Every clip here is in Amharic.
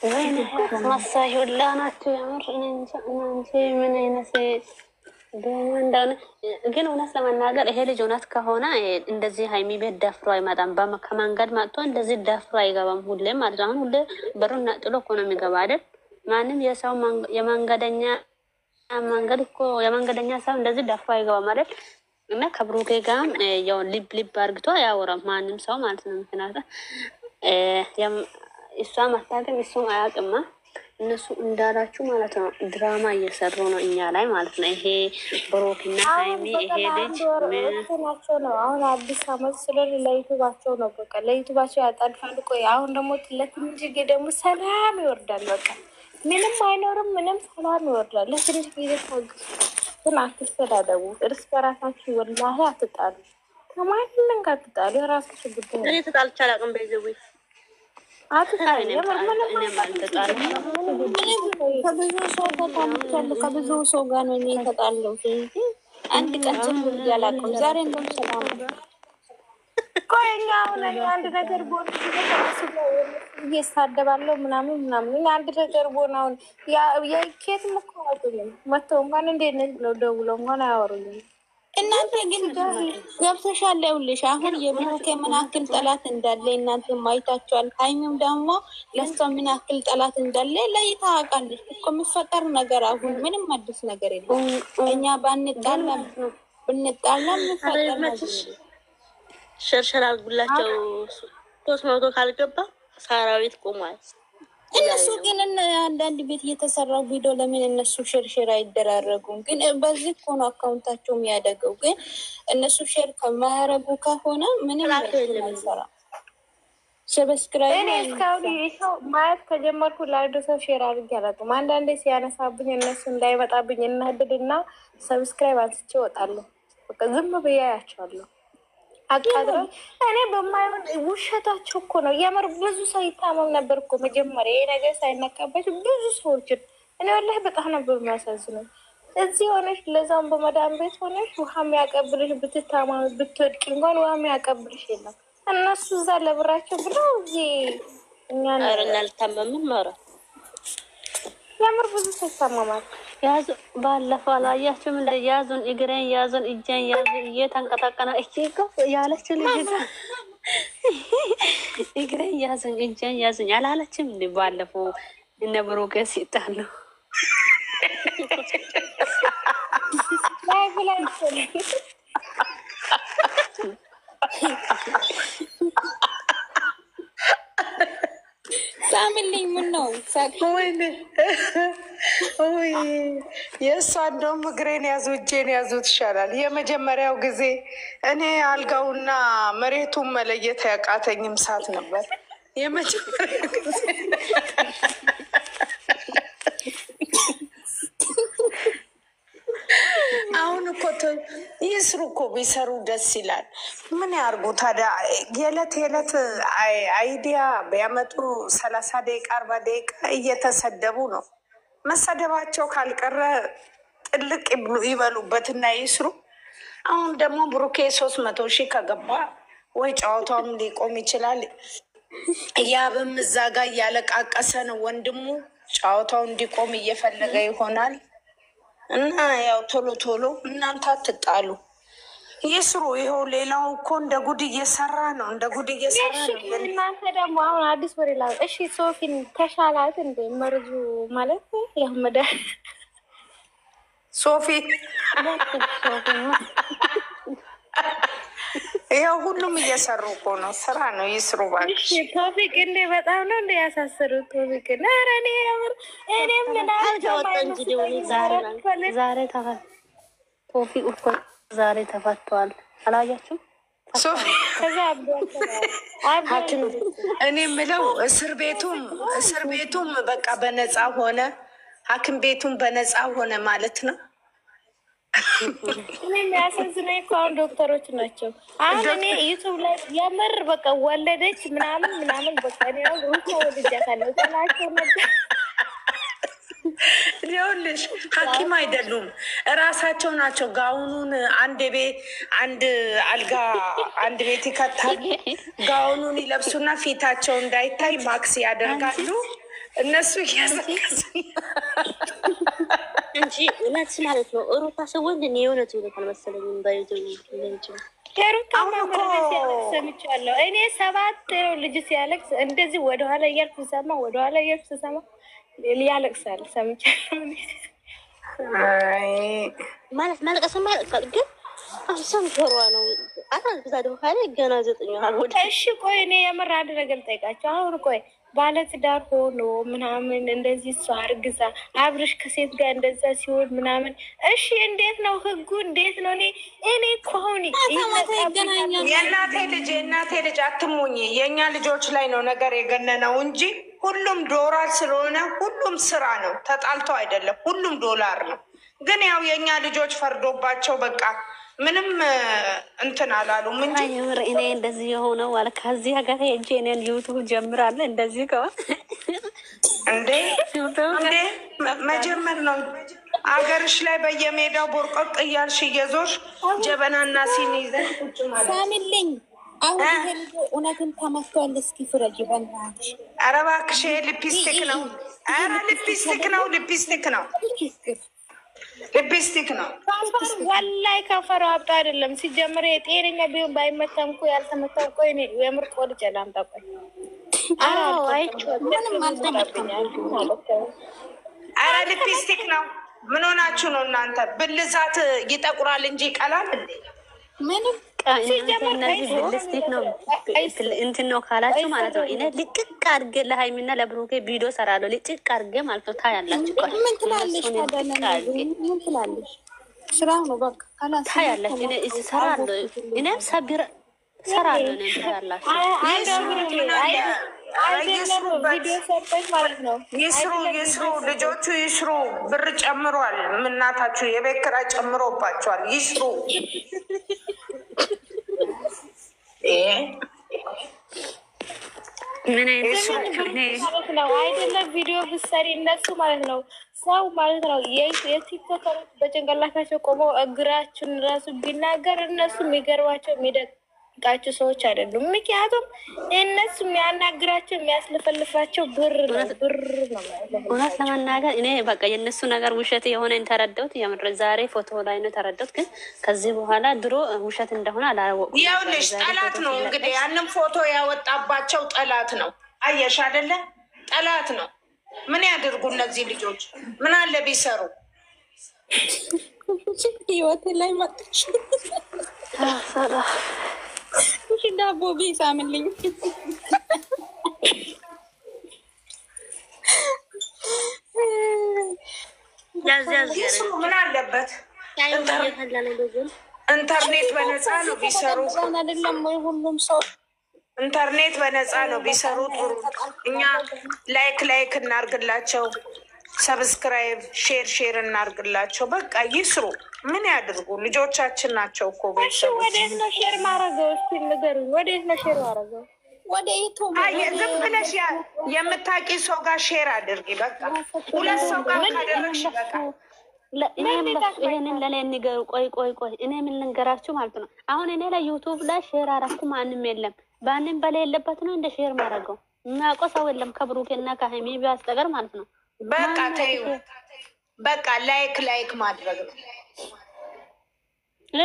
ወይኔ አስመሳይ ሁላ ናቸው የምር። እኔ እንጃ እናንተ ምን አይነት ደግሞ እንደሆነ ግን እውነት ለመናገር ይሄ ልጅ እውነት ከሆነ እንደዚህ ሀይሚ ቤት ደፍሮ አይመጣም። ከመንገድ መጥቶ እንደዚህ ደፍሮ አይገባም። ሁሌም ማለት አሁን ሁሌ በሩን ነጥሎ እኮ ነው የሚገባ አይደል? ማንም የሰው የመንገደኛ መንገድ እኮ የመንገደኛ ሰው እንደዚህ ደፍሮ አይገባም አይደል? እና ከብሩኬ ጋርም ያው ሊብ ሊብ አርግቶ አያወራም ማንም ሰው ማለት ነው። ምክንያቱም እሷ ማታገም እሱም አያውቅማ። እነሱ እንዳላችሁ ማለት ነው ድራማ እየሰሩ ነው እኛ ላይ ማለት ነው። ይሄ ብሩክና ሀይሚ ይሄ ልጅ ናቸው ነው። አሁን አዲስ አመት ስለሆነ ለዩቱባቸው ነው በቃ ለዩቱባቸው ያጠልፋሉ። ቆይ አሁን ደግሞ ለትንሽ ጊዜ ደግሞ ሰላም ይወርዳል። በቃ ምንም አይኖርም፣ ምንም ሰላም ይወርዳል። ለትንሽ ጊዜ ታግሱ። ግን አትስተዳደቡ፣ እርስ በራሳችሁ ወላሂ አትጣሉ። ከማንም ጋር አትጣሉ። የራሳችሁ ጉዳይ። እኔ ተጣልቼ አላውቅም። በይዘዌ ከብዙ ሰው ጋር ነው እኔ የተጣለው እንጂ አንድ ቀን ጀምሮ ያላውቅም። ዛሬ እንደውም ሰላም ነው። ቆይ እኛ አሁን አንድ ነገር ቦን እየሳደባለሁ ምናምን ምናምን አንድ ነገር ቦን አሁን የኬት ምኮዋቱልም መጥተው እንኳን እንዴት ነች ብለው ደውለው እንኳን አያወሩልም። እናንተ ግን ገብተሻል። ይኸውልሽ አሁን የብሩኬ ምን ያክል ጠላት እንዳለ እናንተ ማይታችኋል። ሀይሚም ደግሞ ለሷ ምን ያክል ጠላት እንዳለ ለይታ አውቃለች እኮ። የሚፈጠር ነገር አሁን ምንም አዲስ ነገር የለም። እኛ ብንጣላ የሚፈጠር ነገር ሸርሸር አድርጉላቸው። 300 ካልገባ ሰራዊት ቆሟል። እነሱ ግን አንዳንድ ቤት እየተሰራው ቪዲዮ ለምን እነሱ ሼር አይደራረጉም? ግን በዚህ እኮ ነው አካውንታቸው የሚያደገው። ግን እነሱ ሼር ከማያረጉ ከሆነ ምንም አይሰራ። ሰብስክራይብ እስካሁን ማየት ከጀመርኩ ላይዶ ሰው ሼር አድርጌ አላውቅም። አንዳንዴ ሲያነሳብኝ እነሱ እንዳይመጣብኝ እናድድና ሰብስክራይብ አንስቼ እወጣለሁ። በቃ ዝም ብዬ አያቸዋለሁ። አቃድረው እኔ በማይሆን ውሸታቸው እኮ ነው የምር። ብዙ ሰው ይታመም ነበር እኮ መጀመሪያ ይሄ ነገር ሳይነካባቸው ብዙ ሰዎችን እኔ ወላሂ በጣም ነበር የሚያሳዝነው። እዚህ ሆነሽ ለዛም በመዳን ቤት ሆነሽ ውሃ የሚያቀብልሽ ብትታማሚ ብትወድቂ እንኳን ውሃ የሚያቀብልሽ የለም። እነሱ እዛ ለብራቸው ብለው እዚህ እኛ እናልታመምን ኖረ የምር ብዙ ሰው ይታመማል። ያዙ ባለፈው አላያችሁም? እንደ ያዙን እግሬን ያዙን እጄን ያዙን እየተንቀጠቀና እኮ ያለች ልጅ እግሬን ያዙን እጄን ያዙን አላለችም? እንደ ባለፈው እነ ብሩኬ ሲጣሉ ሳምልኝ ምን ነው የእሷ እንደውም እግሬን ያዙ እጄን ያዙት ይሻላል። የመጀመሪያው ጊዜ እኔ አልጋውና መሬቱን መለየት ያቃተኝም ሰዓት ነበር። የመጀመሪያው ጊዜ አሁን እኮ ይስሩ እኮ ቢሰሩ ደስ ይላል። ምን ያርጉ ታዲያ? የዕለት አይዲያ ቢያመጡ 30 ደቂቃ 40 ደቂቃ እየተሰደቡ ነው። መሰደባቸው ካልቀረ ጥልቅ ይበሉበትና ይስሩ። አሁን ደግሞ ብሩኬ 300 ሺህ ከገባ ወይ ጨዋታውም ሊቆም ይችላል። ያብም እዛ ጋር እያለቃቀሰ ነው ወንድሙ። ጨዋታው እንዲቆም እየፈለገ ይሆናል። እና ያው ቶሎ ቶሎ እናንተ አትጣሉ፣ ይስሩ። ይኸው ሌላው እኮ እንደ ጉድ እየሰራ ነው፣ እንደ ጉድ እየሰራ ነው። እናንተ ደግሞ አሁን አዲስ ወሬ ላ እሺ፣ ሶፊን ተሻላት እንደ መርዙ ማለት ያመዳ ሶፊ ይኸው ሁሉም እየሰሩ እኮ ነው። ስራ ነው፣ ይስሩ ባክሽ። ቶፊቅ እንደ በጣም ነው እንደ ያሳሰሩት ቶፊቅ ኧረ እኔ ምን ዛሬ ቶፊቅ እኮ ዛሬ ተፈቷል። አላያችሁም? እኔ የምለው እስር ቤቱም በቃ በነፃ ሆነ፣ ሐኪም ቤቱም በነፃ ሆነ ማለት ነው። እኔ የሚያሳዝነኝ እኮ አሁን ዶክተሮች ናቸው። አሁን እኔ ዩቱብ ላይ የምር በቃ ወለደች ምናምን በቃ እኔ ሩታ ወልጃታለሁ ስላቸው ነበር። ይኸውልሽ ሐኪም አይደሉም እራሳቸው ናቸው። ጋውኑን አንድ አልጋ አንድ ቤት ይከታሉ። ጋውኑን ይለብሱና ፊታቸው እንዳይታይ ማክስ ያደርጋሉ። እነሱ እያዘቀሱ እንጂ እውነት ማለት ነው። ሩታ ሰወንድ እኔ የእውነት ይሉት አልመሰለኝም። ሩታ ሰምቻለሁ እኔ 7 ልጅ ሲያለቅስ እንደዚህ ወደኋላ እያልኩ ስሰማ ያለቅሳል ሰምቻለሁ። ማለት ማልቀስ ግን አሁን ጆሮዋ ነው አራት ብዛ ደግሞ ካለ ገና 9 ወደ እሺ ቆይ እኔ የምር አንድ ነገር ልጠይቃቸው። አሁን ቆይ ባለትዳር ሆኖ ምናምን እንደዚህ እሷ አርግዛ አብርሽ ከሴት ጋር እንደዛ ሲሆን ምናምን እሺ እንዴት ነው ህጉ? እንዴት ነው? እኔ እኮ አሁን የእናቴ ልጅ አትሙኝ። የእኛ ልጆች ላይ ነው ነገር የገነነው እንጂ ሁሉም ዶላር ስለሆነ ሁሉም ስራ ነው። ተጣልተው አይደለም፣ ሁሉም ዶላር ነው። ግን ያው የእኛ ልጆች ፈርዶባቸው በቃ ምንም እንትን አላሉም እንጂ እኔ እንደዚህ የሆነው አለ ከዚህ ሀገር ሄጄ እኔን ዩቱብ ጀምራለሁ። እንደዚህ ከሆነ እንዴ መጀመር ነው። አገርሽ ላይ በየሜዳው ቦርቆቅ እያልሽ እየዞርሽ ጀበናና ሲኒ ይዘሽ ቁጭ ማለት ሳሚልኝ። አሁን ይሄ ልጅ እውነትን ተመቷል። እስኪ ፍረጅ በእናትሽ። ኧረ እባክሽ ሊፕስቲክ ነው። ኧረ ሊፕስቲክ ነው። ሊፕስቲክ ነው። ወላሂ ከንፈሩ አብጦ አይደለም ሲጀምር። የጤነኛ ቢሆን ባይመታም እኮ ያልተመታም እኮ የምር ቆልጬ ላምጣ። ቆይ ምንም አልተመታም። ኧረ ሊፕስቲክ ነው። ምን ሆናችሁ ነው እናንተ? ብልዛት ይጠቁራል እንጂ ይቀላል እንዴ? ምንም ብልስቲክ ነው እንትን ነው ካላችሁ ማለት ነው። እኔ ልቅቅ አድርጌ ለሀይሚና ለብሩኬ ቪዲዮ ሰራለሁ። ልቅቅ አድርጌ ማለት ነው። ታያላችሁ። ምን ትላለሽ? ምን ትላለሽ? ስራ ነው በቃ ታያላችሁ። እኔ እሰራለሁ። እኔም ሰራለሁ። እኔም ታያላችሁ። ይስሩ፣ ልጆቹ ይስሩ። ብር ጨምሯል። ምናታችሁ የቤት ኪራይ ጨምሮባቸዋል። ይስሩ። ምን አይደለም ቪዲዮ ብትሰሪ እነሱ ማለት ነው ሰው ማለት ነው የቲክቶከሮች በጭንቅላታቸው ቆመው እግራችሁን ራሱ ቢናገር እነሱ የሚገርባቸው የሚደቃቸው ሰዎች አይደሉም። ምክንያቱም እነሱ የሚያናግራቸው የሚያስለፈልፋቸው ብር ነው። እውነት ለመናገር እኔ በቃ የእነሱ ነገር ውሸት የሆነ ተረዳሁት። የምር ዛሬ ፎቶ ላይ ነው ተረዳሁት። ግን ከዚህ በኋላ ድሮ ውሸት እንደሆነ አላወቁም። ይኸውልሽ ጠላት ነው እንግዲህ ያንን ፎቶ ያወጣባቸው ጠላት ነው። አየሽ አይደለ? ጠላት ነው። ምን ያድርጉ እነዚህ ልጆች? ምን አለ ቢሰሩ? ህይወቴ ላይ መጣች። ዳቦ ቢሳምልኝ ምን አለበት? ኢንተርኔት በነፃ ነው ቢሰሩ። አይደለም ወይ ሁሉም ሰው ኢንተርኔት በነፃ ነው ቢሰሩ ጥሩ። እኛ ላይክ እናርግላቸው፣ ሰብስክራይብ ሼር እናርግላቸው። በቃ ይስሩ። ምን ያድርጉ? ልጆቻችን ናቸው እኮ ቤተሰቦች። ወዴት ነው ሼር ማረገው? እስኪ ንገሩኝ። ወዴት ነው ሼር ማረገው? ወደ ዩቱብ ዝም ብለሽ የምታውቂ ሰው ጋር ሼር አድርጊ። በቃ 2 ሰው ጋር ካደረግሽ በቃ ይሄንን ለእኔ ንገሩ። ቆይ እኔ ምን ልንገራችሁ ማለት ነው። አሁን እኔ ላይ ዩቱብ ላይ ሼር አረኩ፣ ማንም የለም። ባንም በሌለበት ነው እንደ ሼር ማድረገው። የሚያውቀው ሰው የለም ከብሩኬና ከሀይሚ ቢያስጠገር ማለት ነው። በቃ ተይው። በቃ ላይክ ማድረግ ነው።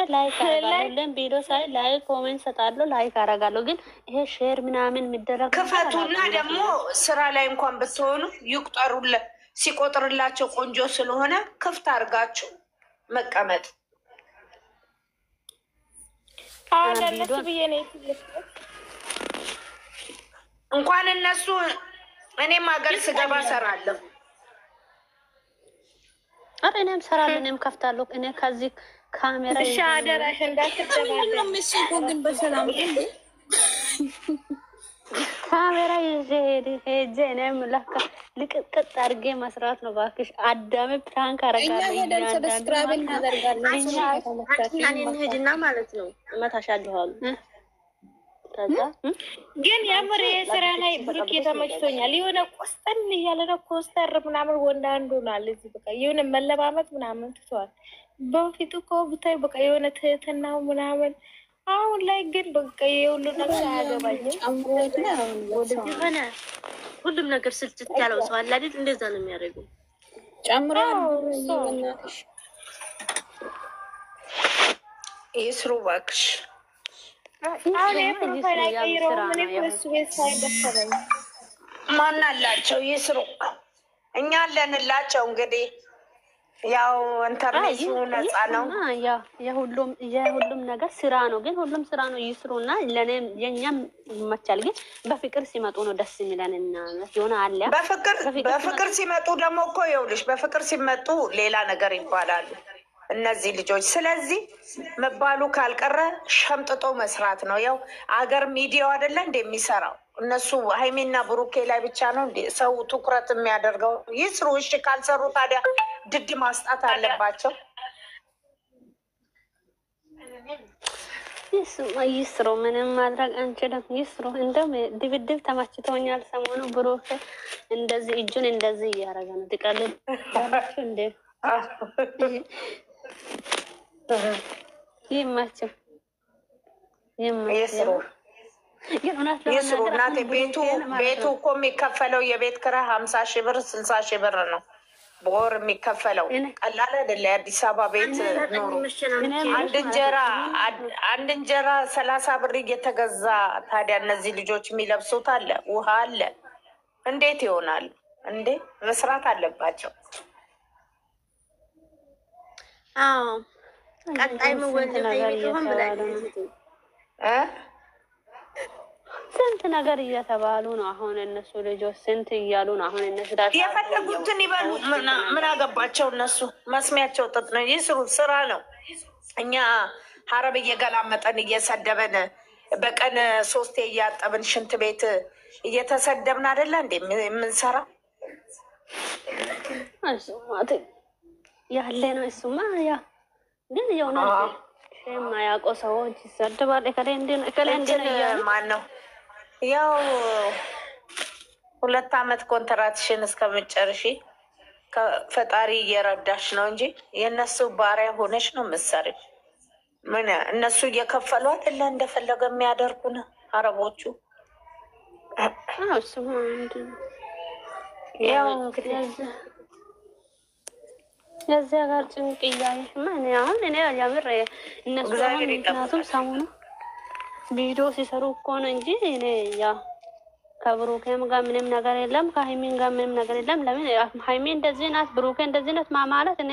ላይክ አረጋለሁ። ቪዲዮ ሳይ ላይክ ኮሜንት ሰጣለሁ፣ ላይክ አረጋለሁ። ግን ይሄ ሼር ምናምን የሚደረግ ክፈቱና ደግሞ ስራ ላይ እንኳን ብትሆኑ ይቁጠሩለ ሲቆጥርላቸው ቆንጆ ስለሆነ ክፍት አድርጋችሁ መቀመጥ። ለነሱ ብዬ ነው እንኳን እነሱ እኔም ሀገር ስገባ ሰራለሁ። እኔም ሰራለሁ፣ እኔም ከፍታለሁ። እኔ ከዚህ ካሜራ እሺ፣ አደራሽ እንዳትደባደብ ግን በሰላም ካሜራ ይዤ ሄጄ እኔም ለካ ልቅጥቅጥ አድርጌ መስራት ነው። እባክሽ አዳሜ ፕራንክ አረጋለሁ። ሄደን ሰብስክራይብ እናደርጋለን። ሄድና ማለት ነው እመታሻለሁ። ከዛ ግን የምር የስራ ላይ ብሩክ ተመችቶኛል። የሆነ ቆስጠን እያለ ነው ኮስተር ምናምን ወንድ አንዱ ናል እዚህ በቃ የሆነ መለማመጥ ምናምን ትተዋል። በፊት እኮ ብታይ በቃ የሆነ ትህትናው ምናምን፣ አሁን ላይ ግን በቃ የሁሉ ነገር አያገባኝም። ሆነ ሁሉም ነገር ስልችት ያለው ሰው አለ አይደል? እንደዛ ነው የሚያደርገው። ጨምሮ ይስሩ እባክሽ። ማን አላቸው? ይስሩ። እኛ አለንላቸው። እንግዲህ ያው ኢንተርኔቱ ነፃ ነው። የሁሉም ነገር ስራ ነው። ግን ሁሉም ስራ ነው ይስሩና ለኔም የኛም ይመቻል። ግን በፍቅር ሲመጡ ነው ደስ የሚለንና የሆነ አለ። በፍቅር ሲመጡ ደግሞ እኮ ይኸውልሽ፣ በፍቅር ሲመጡ ሌላ ነገር ይባላሉ እነዚህ ልጆች። ስለዚህ መባሉ ካልቀረ ሸምጥጦ መስራት ነው። ያው አገር ሚዲያው አይደለ እንደ የሚሰራው እነሱ ሀይሚና ብሩኬ ላይ ብቻ ነው እንደ ሰው ትኩረት የሚያደርገው። ይስሩ። እሺ ካልሰሩ ታዲያ ድድ ማስጣት አለባቸው። ይስሩ፣ ምንም ማድረግ አንችልም። ይስሩ። እንደውም ድብድብ ተመችቶኛል ሰሞኑ። ብሩኬ እንደዚህ እጁን እንደዚህ እያደረገ ነው። ትቀልድ እንደ ይማቸው ይስሩ። ይስሩ እናቴ። ቤቱ እኮ የሚከፈለው የቤት ኪራይ 50,000 ብር 60,000 ብር ነው በወር የሚከፈለው። ቀላል አይደለ? የአዲስ አበባ ቤት ኖሮ አንድ እንጀራ 30 ብር እየተገዛ ታዲያ እነዚህ ልጆች የሚለብሱት አለ፣ ውሃ አለ። እንዴት ይሆናል እንዴ? መስራት አለባቸው። ቀጣይ ወንድ ቢሆን ስንት ነገር እየተባሉ ነው አሁን እነሱ ልጆች፣ ስንት እያሉ ነው አሁን እነሱ። የፈለጉትን ይበሉ፣ ምን አገባቸው እነሱ። መስሚያቸው ጥጥ ነው። ይስሩ፣ ስራ ነው። እኛ ሀረብ እየገላመጠን እየሰደበን በቀን 3 እያጠብን ሽንት ቤት እየተሰደብን አይደለ እንዴ የምንሰራ ያለ ነው። እሱማ ያ ግን የሆነ የማያውቁ ሰዎች ይሰድባል። ማን ነው ያው 2 አመት ኮንትራትሽን እስከምጨርሺ ፈጣሪ እየረዳሽ ነው እንጂ የእነሱ ባሪያ ሆነሽ ነው የምትሰሪው። ምን እነሱ እየከፈሉ አይደለ እንደፈለገ የሚያደርጉን አረቦቹ። ያው እንግዲህ የዚያ ጋር ጭንቅ እያየሽ አሁን እኔ የምር እነሱ ምክንያቱም ሰሞኑ ቪዲዮ ሲሰሩ እኮ ነው እንጂ እኔ ያ ከብሩኬም ጋር ምንም ነገር የለም፣ ከሀይሚን ጋር ምንም ነገር የለም። ለምን ሀይሚ እንደዚህ ናት፣ ብሩኬ እንደዚህ ናት ማለት እኔ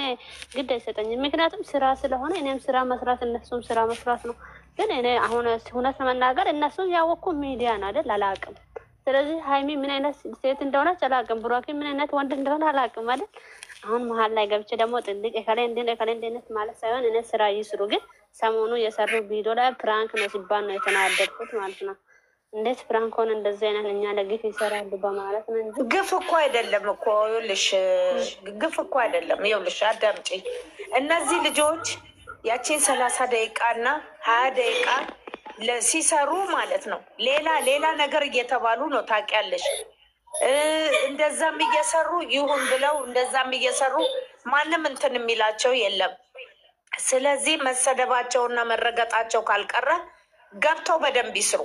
ግድ አይሰጠኝም። ምክንያቱም ስራ ስለሆነ እኔም ስራ መስራት እነሱም ስራ መስራት ነው። ግን እኔ አሁን እውነት ለመናገር እነሱም ያወቅኩ ሚዲያ ነው አይደል? አላውቅም። ስለዚህ ሀይሚ ምን አይነት ሴት እንደሆነች አላውቅም፣ ብሩኬ ምን አይነት ወንድ እንደሆነ አላውቅም አይደል? አሁን መሀል ላይ ገብቼ ደግሞ ጥልቅ የከላይ እንዴት ማለት ሳይሆን እኔ ስራ ይስሩ። ግን ሰሞኑ የሰሩ ቪዲዮ ላይ ፕራንክ ነው ሲባል ነው የተናደድኩት ማለት ነው። እንዴት ፕራንክ ሆነ እንደዚህ አይነት እኛ ለግፍ ይሰራሉ በማለት ነው እንጂ ግፍ እኮ አይደለም እኮ ይኸውልሽ፣ ግፍ እኮ አይደለም። ይኸውልሽ አዳምጪ። እነዚህ ልጆች ያቺን 30 ደቂቃና 20 ደቂቃ ሲሰሩ ማለት ነው ሌላ ነገር እየተባሉ ነው ታውቂያለሽ። እንደዛም እየሰሩ ይሁን ብለው እንደዛም እየሰሩ ማንም እንትን የሚላቸው የለም። ስለዚህ መሰደባቸውና መረገጣቸው ካልቀረ ገብተው በደንብ ይስሩ።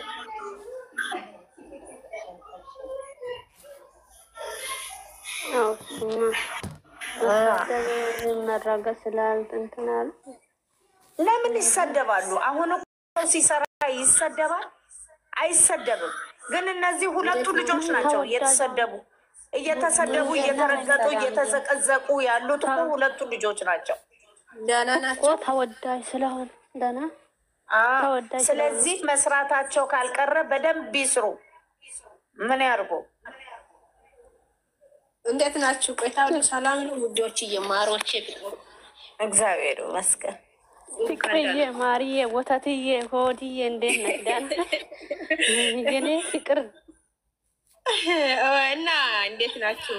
መረገጥ ስላልትንትናል ለምን ይሰደባሉ? አሁን እኮ ሲሰራ ይሰደባል? አይሰደብም። ግን እነዚህ ሁለቱ ልጆች ናቸው እየተሰደቡ እየተረገጡ እየተዘቀዘቁ ያሉት እኮ ሁለቱ ልጆች ናቸው። ደህና ናቸው፣ ተወዳጅ ስለሆነ ደህና ተወዳጅ። ስለዚህ መስራታቸው ካልቀረ በደንብ ይስሩ። ምን ያርጉ? እንዴት ናችሁ? ቆይታ ሁሉ ሰላም ነው ውዶች? እየማሮች እግዚአብሔር ይመስገን። ፍቅርዬ፣ ማርዬ፣ ወተትዬ፣ ሆድዬ እንዴት ነሽ? ደህና የኔ ፍቅር እና እንዴት ናችሁ?